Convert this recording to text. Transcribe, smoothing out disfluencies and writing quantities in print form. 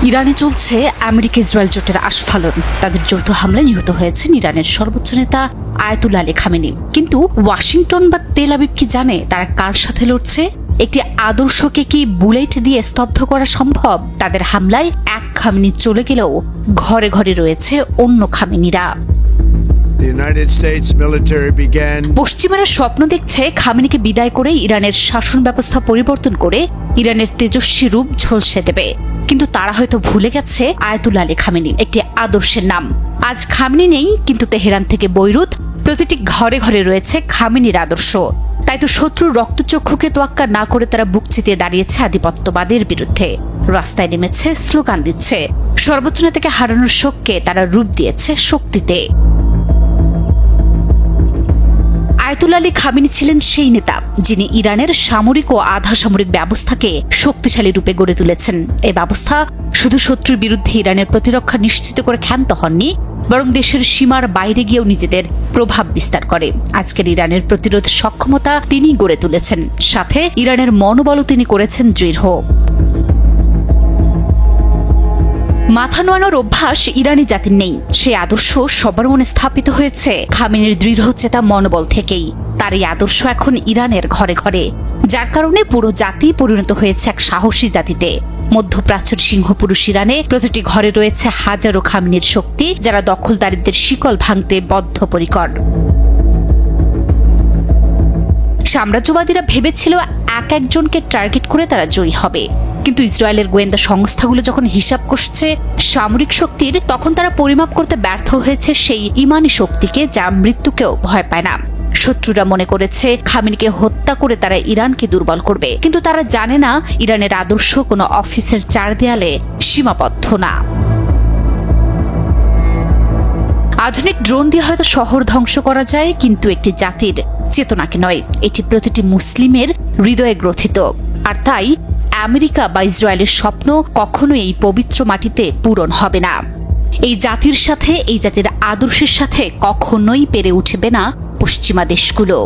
ইরানে চলছে America Israel জোটের আস্ফালন। তাদের যৌথ হামলায় নিহত হয়েছেন ইরানের সর্বোচ্চ নেতা আয়াতুল্লাহ আলী খামেনি। কিন্তু ওয়াশিংটন বা তেল আবিব কি জানে তারা কার সাথে লড়ছে? একটি আদর্শকে কি বুলেট দিয়ে স্তব্ধ করা সম্ভব? তাদের হামলায় এক খামেনি চলে গেলেও ঘরে ঘরে রয়েছে অন্য খামেনিরা। পশ্চিমারা স্বপ্ন দেখছে খামেনিকে বিদায় করে ইরানের শাসন ব্যবস্থা পরিবর্তন করে ইরানের তেজস্বী রূপ ঝলসে দেবে। কিন্তু তারা হয়তো ভুলে গেছে আয়াতুল্লাহ আলী খামেনি একটি আদর্শের নাম। আজ খামেনি নেই, কিন্তু তেহরান থেকে বৈরুত প্রতিটি ঘরে ঘরে রয়েছে খামেনির আদর্শ। তাই তো শত্রুর রক্তচক্ষুকে তোয়াক্কা না করে তারা বুক চিতিয়ে দাঁড়িয়েছে আধিপত্যবাদের বিরুদ্ধে। রাস্তায় নেমেছে, স্লোগান দিচ্ছে। সর্বোচ্চ নেতাকে হারানোর শোককে তারা রূপ দিয়েছে শক্তিতে। আয়াতুল্লাহ আলী খামেনি ছিলেন সেই নেতা যিনি ইরানের সামরিক ও আধা সামরিক ব্যবস্থাকে শক্তিশালী রূপে গড়ে তুলেছেন। এই ব্যবস্থা শুধু শত্রুর বিরুদ্ধে ইরানের প্রতিরক্ষা নিশ্চিত করে ক্ষান্ত হননি, বরং দেশের সীমার বাইরে গিয়েও নিজেদের প্রভাব বিস্তার করে। আজকের ইরানের প্রতিরোধ সক্ষমতা তিনি গড়ে তুলেছেন, সাথে ইরানের মনোবলও তিনি করেছেন দৃঢ়। মাথা নোয়ানোর অভ্যাস ইরানি জাতির নেই। সেই আদর্শ সবার মনে স্থাপিত হয়েছে খামেনির দৃঢ়চেতা মনোবল থেকেই। তার এই আদর্শ এখন ইরানের ঘরে ঘরে, যার কারণে পুরো জাতি পরিণত হয়েছে এক সাহসী জাতিতে। মধ্যপ্রাচ্যের সিংহপুরুষ ইরানে প্রতিটি ঘরে রয়েছে হাজারো খামেনির শক্তি, যারা দখলদারিত্বের শিকল ভাঙতে বদ্ধপরিকর। সাম্রাজ্যবাদীরা ভেবেছিল এক একজনকে টার্গেট করে তারা জয়ী হবে, কিন্তু ইসরায়েলের গোয়েন্দা সংস্থাগুলো যখন হিসাব কষছে সামরিক শক্তির, তখন তারা পরিমাপ করতে ব্যর্থ হয়েছে সেই ইমানি শক্তিকে, যা মৃত্যুকেও ভয় পায় না। শত্রুরা মনে করেছে খামেনিকে হত্যা করে তারা ইরানকে দুর্বল করবে, কিন্তু তারা জানে না ইরানের আদর্শ কোনো অফিসের চার দেয়ালে সীমাবদ্ধ না। আধুনিক ড্রোন দিয়ে হয়তো শহর ধ্বংস করা যায়, কিন্তু একটি জাতির চেতনাকে নয়। এটি প্রতিটি মুসলিমের হৃদয়ে গ্রথিত। আর তাই আমেরিকা বা ইসরায়েলের স্বপ্ন কখনোই এই পবিত্র মাটিতে পূরণ হবে না। এই জাতির সাথে, এই জাতির আদর্শের সাথে কখনোই পেরে উঠবে না পশ্চিমা দেশগুলো।